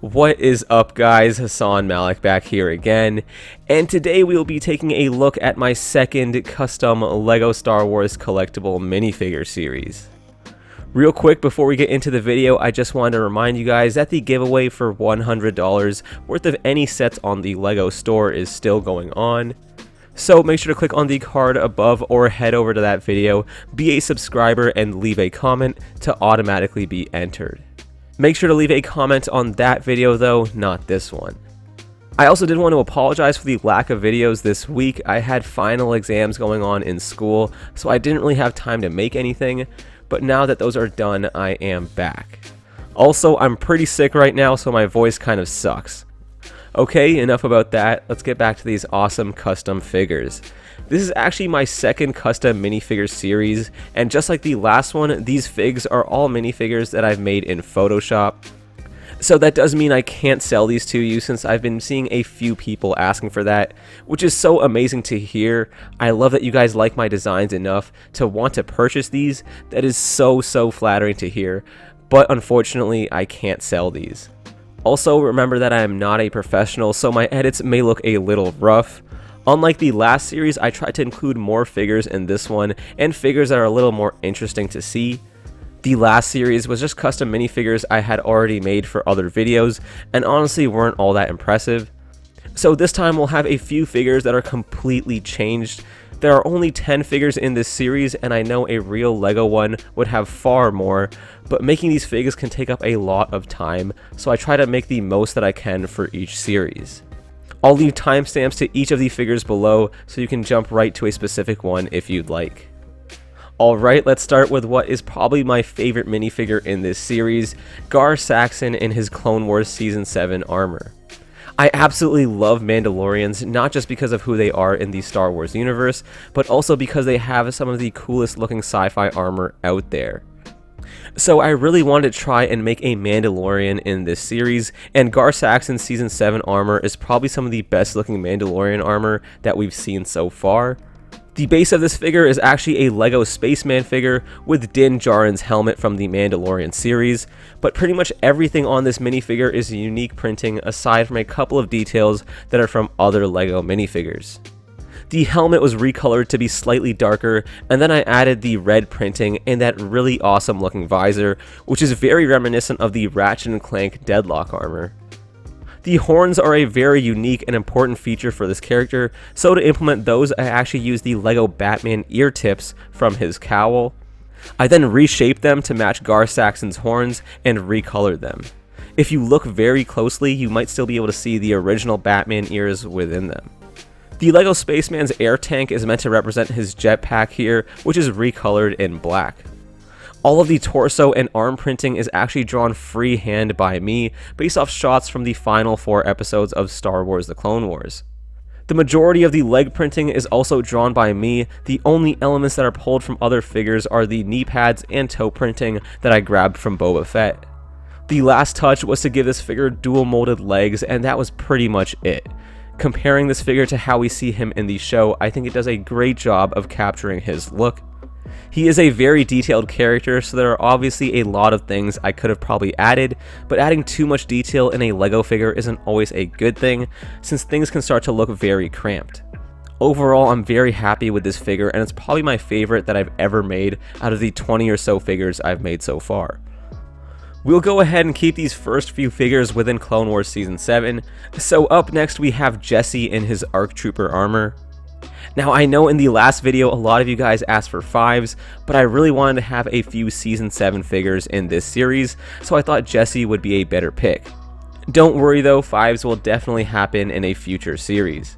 What is up, guys? Hassan Malik back here again, and today we will be taking a look at my second custom LEGO Star Wars collectible minifigure series. Real quick before we get into the video, I just wanted to remind you guys that the giveaway for $100 worth of any sets on the LEGO store is still going on. So make sure to click on the card above or head over to that video, be a subscriber, and leave a comment to automatically be entered. Make sure to leave a comment on that video though, not this one. I also did want to apologize for the lack of videos this week. I had final exams going on in school, so I didn't really have time to make anything, but now that those are done, I am back. Also, I'm pretty sick right now, so my voice kind of sucks. Okay, enough about that. Let's get back to these awesome custom figures. This is actually my second custom minifigure series, and just like the last one, these figs are all minifigures that I've made in Photoshop. So that does mean I can't sell these to you, since I've been seeing a few people asking for that, which is so amazing to hear. I love that you guys like my designs enough to want to purchase these. That is so flattering to hear, but unfortunately I can't sell these. Also, remember that I am not a professional, so my edits may look a little rough. Unlike the last series, I tried to include more figures in this one, and figures that are a little more interesting to see. The last series was just custom minifigures I had already made for other videos, and honestly weren't all that impressive. So this time we'll have a few figures that are completely changed. There are only 10 figures in this series, and I know a real LEGO one would have far more, but making these figures can take up a lot of time, so I try to make the most that I can for each series. I'll leave timestamps to each of the figures below, so you can jump right to a specific one if you'd like. Alright, let's start with what is probably my favorite minifigure in this series, Gar Saxon in his Clone Wars Season 7 armor. I absolutely love Mandalorians, not just because of who they are in the Star Wars universe, but also because they have some of the coolest looking sci-fi armor out there. So I really wanted to try and make a Mandalorian in this series, and Gar Saxon's Season 7 armor is probably some of the best looking Mandalorian armor that we've seen so far. The base of this figure is actually a LEGO Spaceman figure with Din Djarin's helmet from the Mandalorian series, but pretty much everything on this minifigure is unique printing aside from a couple of details that are from other LEGO minifigures. The helmet was recolored to be slightly darker, and then I added the red printing and that really awesome looking visor, which is very reminiscent of the Ratchet & Clank Deadlock armor. The horns are a very unique and important feature for this character, so to implement those I actually used the LEGO Batman ear tips from his cowl. I then reshaped them to match Gar Saxon's horns and recolored them. If you look very closely, you might still be able to see the original Batman ears within them. The LEGO Spaceman's air tank is meant to represent his jetpack here, which is recolored in black. All of the torso and arm printing is actually drawn freehand by me, based off shots from the final 4 episodes of Star Wars: The Clone Wars. The majority of the leg printing is also drawn by me. The only elements that are pulled from other figures are the knee pads and toe printing that I grabbed from Boba Fett. The last touch was to give this figure dual molded legs, and that was pretty much it. Comparing this figure to how we see him in the show, I think it does a great job of capturing his look. He is a very detailed character, so there are obviously a lot of things I could have probably added, but adding too much detail in a LEGO figure isn't always a good thing, since things can start to look very cramped. Overall, I'm very happy with this figure, and it's probably my favorite that I've ever made out of the 20 or so figures I've made so far. We'll go ahead and keep these first few figures within Clone Wars Season 7, so up next we have Jesse in his ARC Trooper armor. Now, I know in the last video a lot of you guys asked for 5s, but I really wanted to have a few Season 7 figures in this series, so I thought Jesse would be a better pick. Don't worry though, 5s will definitely happen in a future series.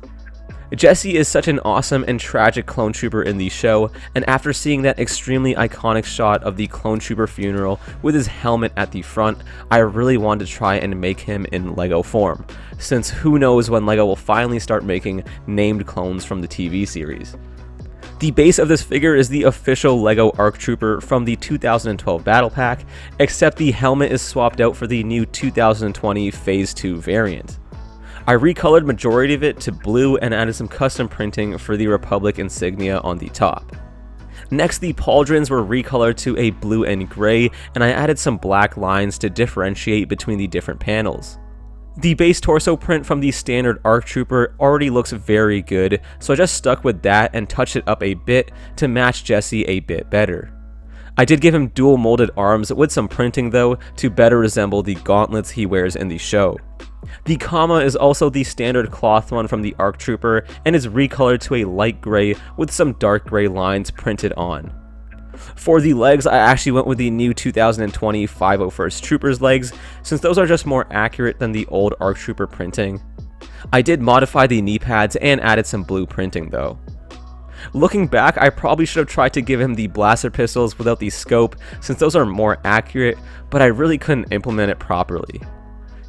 Jesse is such an awesome and tragic clone trooper in the show, and after seeing that extremely iconic shot of the clone trooper funeral with his helmet at the front, I really wanted to try and make him in LEGO form, since who knows when LEGO will finally start making named clones from the TV series. The base of this figure is the official LEGO ARC Trooper from the 2012 Battle Pack, except the helmet is swapped out for the new 2020 Phase 2 variant. I recolored majority of it to blue and added some custom printing for the Republic insignia on the top. Next, the pauldrons were recolored to a blue and gray, and I added some black lines to differentiate between the different panels. The base torso print from the standard ARC Trooper already looks very good, so I just stuck with that and touched it up a bit to match Jesse a bit better. I did give him dual molded arms with some printing though to better resemble the gauntlets he wears in the show. The comma is also the standard cloth one from the ARC Trooper and is recolored to a light gray with some dark gray lines printed on. For the legs, I actually went with the new 2020 501st Troopers legs, since those are just more accurate than the old ARC Trooper printing. I did modify the knee pads and added some blue printing though. Looking back, I probably should have tried to give him the blaster pistols without the scope, since those are more accurate, but I really couldn't implement it properly.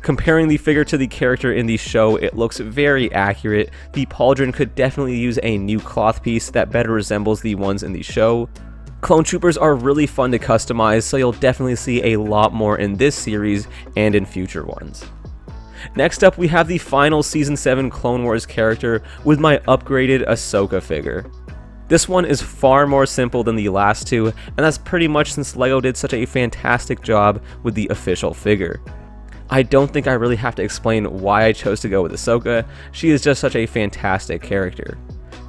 Comparing the figure to the character in the show, it looks very accurate. The pauldron could definitely use a new cloth piece that better resembles the ones in the show. Clone Troopers are really fun to customize, so you'll definitely see a lot more in this series and in future ones. Next up, we have the final Season 7 Clone Wars character with my upgraded Ahsoka figure. This one is far more simple than the last two, and that's pretty much since LEGO did such a fantastic job with the official figure. I don't think I really have to explain why I chose to go with Ahsoka. She is just such a fantastic character.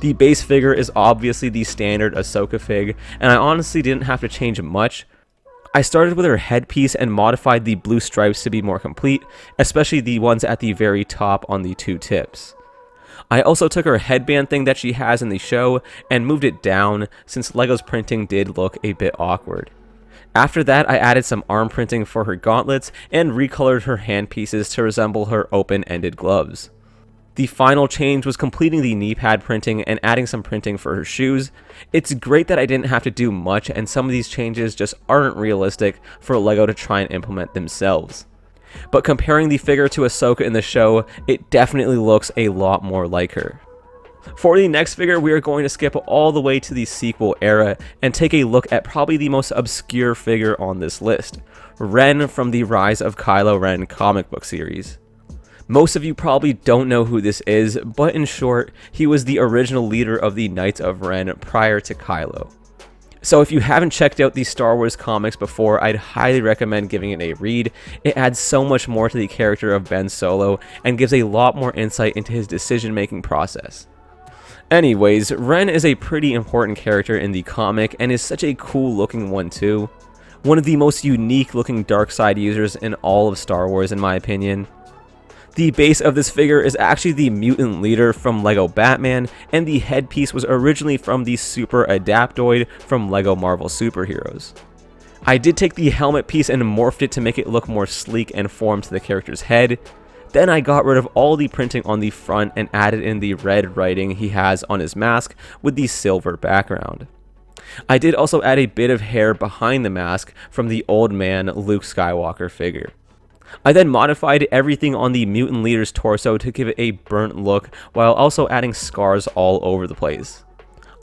The base figure is obviously the standard Ahsoka fig, and I honestly didn't have to change much. I started with her headpiece and modified the blue stripes to be more complete, especially the ones at the very top on the two tips. I also took her headband thing that she has in the show and moved it down, since LEGO's printing did look a bit awkward. After that, I added some arm printing for her gauntlets and recolored her handpieces to resemble her open-ended gloves. The final change was completing the knee pad printing and adding some printing for her shoes. It's great that I didn't have to do much, and some of these changes just aren't realistic for LEGO to try and implement themselves. But comparing the figure to Ahsoka in the show, it definitely looks a lot more like her. For the next figure, we are going to skip all the way to the sequel era and take a look at probably the most obscure figure on this list, Ren from the Rise of Kylo Ren comic book series. Most of you probably don't know who this is, but in short, he was the original leader of the Knights of Ren prior to Kylo. So if you haven't checked out these Star Wars comics before, I'd highly recommend giving it a read. It adds so much more to the character of Ben Solo and gives a lot more insight into his decision-making process. Anyways, Ren is a pretty important character in the comic and is such a cool looking one too. One of the most unique looking dark side users in all of Star Wars in my opinion. The base of this figure is actually the mutant leader from LEGO Batman, and the headpiece was originally from the Super Adaptoid from LEGO Marvel Superheroes. I did take the helmet piece and morphed it to make it look more sleek and form to the character's head. Then I got rid of all the printing on the front and added in the red writing he has on his mask with the silver background. I did also add a bit of hair behind the mask from the old man Luke Skywalker figure. I then modified everything on the mutant leader's torso to give it a burnt look while also adding scars all over the place.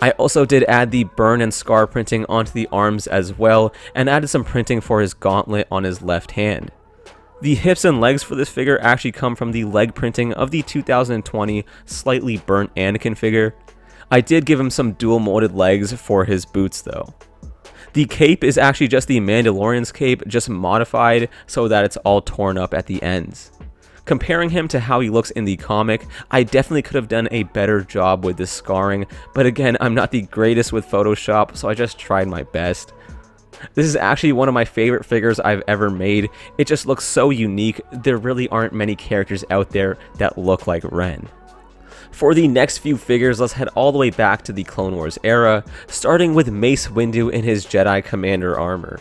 I also did add the burn and scar printing onto the arms as well and added some printing for his gauntlet on his left hand. The hips and legs for this figure actually come from the leg printing of the 2020 slightly burnt Anakin figure. I did give him some dual molded legs for his boots though. The cape is actually just the Mandalorian's cape, just modified so that it's all torn up at the ends. Comparing him to how he looks in the comic, I definitely could have done a better job with this scarring, but again, I'm not the greatest with Photoshop, so I just tried my best. This is actually one of my favorite figures I've ever made. It just looks so unique. There really aren't many characters out there that look like Ren. For the next few figures, let's head all the way back to the Clone Wars era, starting with Mace Windu in his Jedi Commander armor.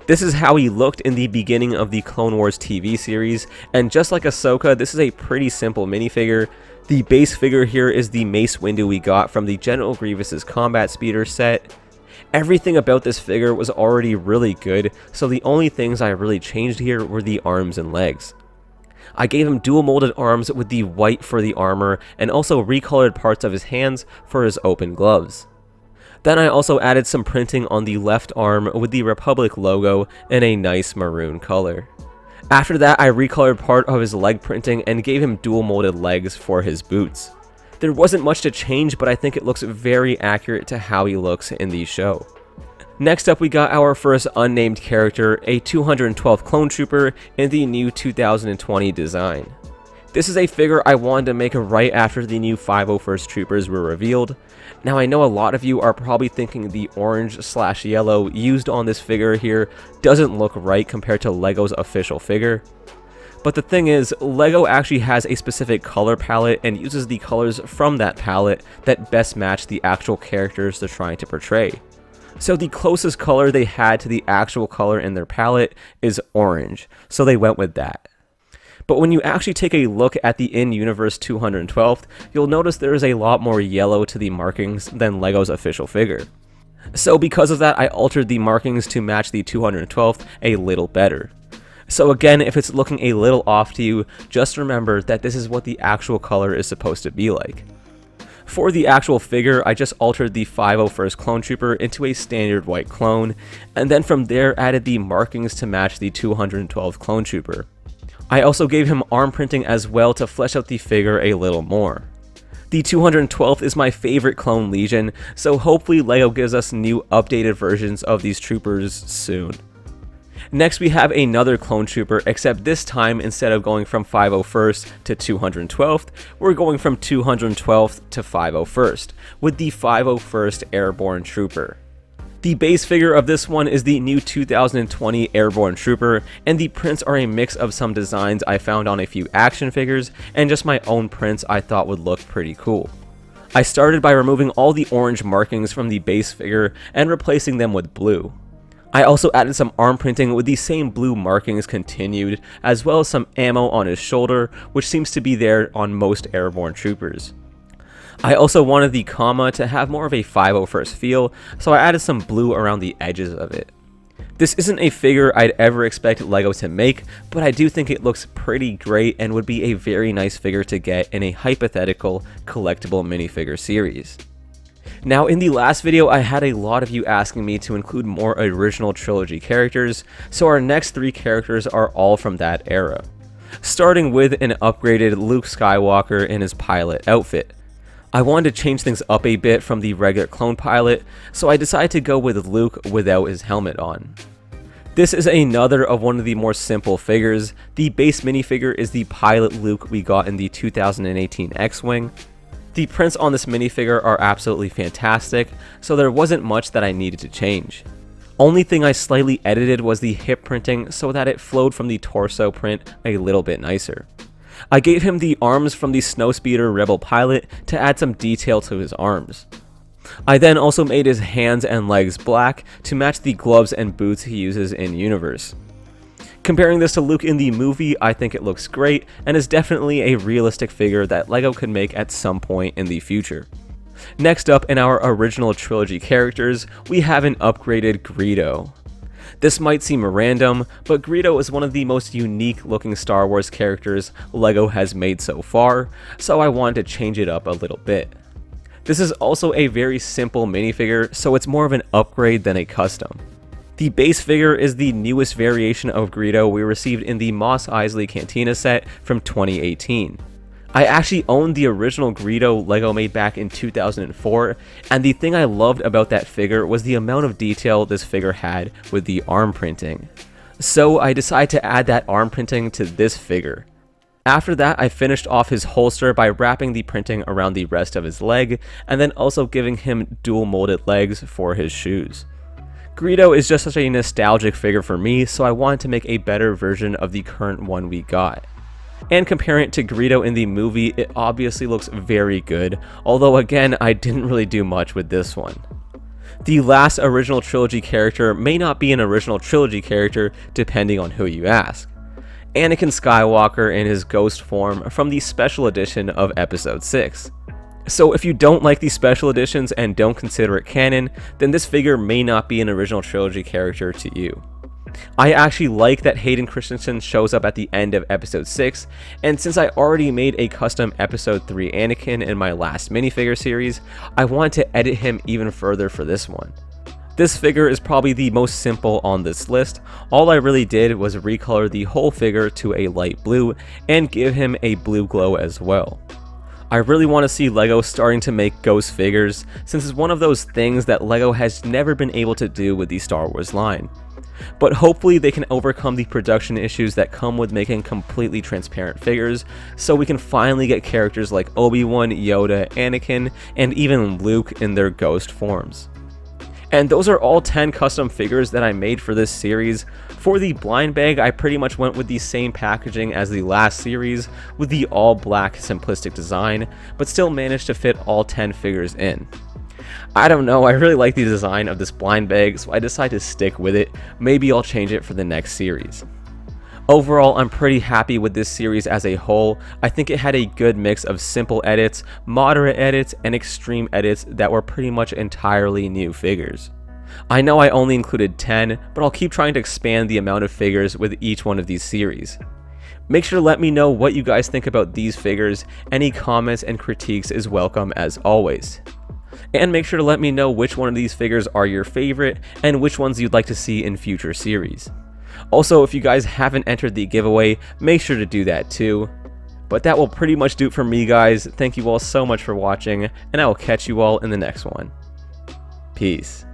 This is how he looked in the beginning of the Clone Wars TV series, and just like Ahsoka, this is a pretty simple minifigure. The base figure here is the Mace Windu we got from the General Grievous's Combat Speeder set. Everything about this figure was already really good, so the only things I really changed here were the arms and legs. I gave him dual molded arms with the white for the armor and also recolored parts of his hands for his open gloves. Then I also added some printing on the left arm with the Republic logo in a nice maroon color. After that, I recolored part of his leg printing and gave him dual molded legs for his boots. There wasn't much to change, but I think it looks very accurate to how he looks in the show. Next up, we got our first unnamed character, a 212th Clone Trooper in the new 2020 design. This is a figure I wanted to make right after the new 501st Troopers were revealed. Now I know a lot of you are probably thinking the orange/yellow used on this figure here doesn't look right compared to LEGO's official figure. But the thing is, LEGO actually has a specific color palette and uses the colors from that palette that best match the actual characters they're trying to portray. So the closest color they had to the actual color in their palette is orange, so they went with that. But when you actually take a look at the in-universe 212th, you'll notice there is a lot more yellow to the markings than LEGO's official figure. So because of that, I altered the markings to match the 212th a little better. So again, if it's looking a little off to you, just remember that this is what the actual color is supposed to be like. For the actual figure, I just altered the 501st Clone Trooper into a standard white clone, and then from there added the markings to match the 212th Clone Trooper. I also gave him arm printing as well to flesh out the figure a little more. The 212th is my favorite clone legion, so hopefully LEGO gives us new updated versions of these troopers soon. Next, we have another clone trooper, except this time instead of going from 501st to 212th, we're going from 212th to 501st, with the 501st Airborne Trooper. The base figure of this one is the new 2020 Airborne Trooper, and the prints are a mix of some designs I found on a few action figures, and just my own prints I thought would look pretty cool. I started by removing all the orange markings from the base figure and replacing them with blue. I also added some arm printing with the same blue markings continued, as well as some ammo on his shoulder, which seems to be there on most Airborne Troopers. I also wanted the comma to have more of a 501st feel, so I added some blue around the edges of it. This isn't a figure I'd ever expect LEGO to make, but I do think it looks pretty great and would be a very nice figure to get in a hypothetical collectible minifigure series. Now, in the last video, I had a lot of you asking me to include more original trilogy characters, so our next 3 characters are all from that era. Starting with an upgraded Luke Skywalker in his pilot outfit. I wanted to change things up a bit from the regular clone pilot, so I decided to go with Luke without his helmet on. This is another of one of the more simple figures. The base minifigure is the pilot Luke we got in the 2018 X-Wing. The prints on this minifigure are absolutely fantastic, so there wasn't much that I needed to change. Only thing I slightly edited was the hip printing so that it flowed from the torso print a little bit nicer. I gave him the arms from the Snowspeeder Rebel pilot to add some detail to his arms. I then also made his hands and legs black to match the gloves and boots he uses in universe. Comparing this to Luke in the movie, I think it looks great and is definitely a realistic figure that LEGO could make at some point in the future. Next up in our original trilogy characters, we have an upgraded Greedo. This might seem random, but Greedo is one of the most unique looking Star Wars characters LEGO has made so far, so I wanted to change it up a little bit. This is also a very simple minifigure, so it's more of an upgrade than a custom. The base figure is the newest variation of Greedo we received in the Mos Eisley Cantina set from 2018. I actually owned the original Greedo LEGO made back in 2004, and the thing I loved about that figure was the amount of detail this figure had with the arm printing. So I decided to add that arm printing to this figure. After that, I finished off his holster by wrapping the printing around the rest of his leg, and then also giving him dual molded legs for his shoes. Greedo is just such a nostalgic figure for me, so I wanted to make a better version of the current one we got. And comparing it to Greedo in the movie, it obviously looks very good, although again, I didn't really do much with this one. The last original trilogy character may not be an original trilogy character depending on who you ask. Anakin Skywalker in his ghost form from the special edition of Episode 6. So if you don't like these special editions and don't consider it canon, then this figure may not be an original trilogy character to you. I actually like that Hayden Christensen shows up at the end of Episode 6, and since I already made a custom Episode 3 Anakin in my last minifigure series, I wanted to edit him even further for this one. This figure is probably the most simple on this list. All I really did was recolor the whole figure to a light blue and give him a blue glow as well. I really want to see LEGO starting to make ghost figures, since it's one of those things that LEGO has never been able to do with the Star Wars line. But hopefully they can overcome the production issues that come with making completely transparent figures, so we can finally get characters like Obi-Wan, Yoda, Anakin, and even Luke in their ghost forms. And those are all 10 custom figures that I made for this series. For the blind bag, I pretty much went with the same packaging as the last series, with the all black simplistic design, but still managed to fit all 10 figures in. I don't know, I really like the design of this blind bag, so I decided to stick with it. Maybe I'll change it for the next series. Overall, I'm pretty happy with this series as a whole. I think it had a good mix of simple edits, moderate edits, and extreme edits that were pretty much entirely new figures. I know I only included 10, but I'll keep trying to expand the amount of figures with each one of these series. Make sure to let me know what you guys think about these figures. Any comments and critiques is welcome as always. And make sure to let me know which one of these figures are your favorite and which ones you'd like to see in future series. Also, if you guys haven't entered the giveaway, make sure to do that too. But that will pretty much do it for me, guys. Thank you all so much for watching, and I will catch you all in the next one. Peace.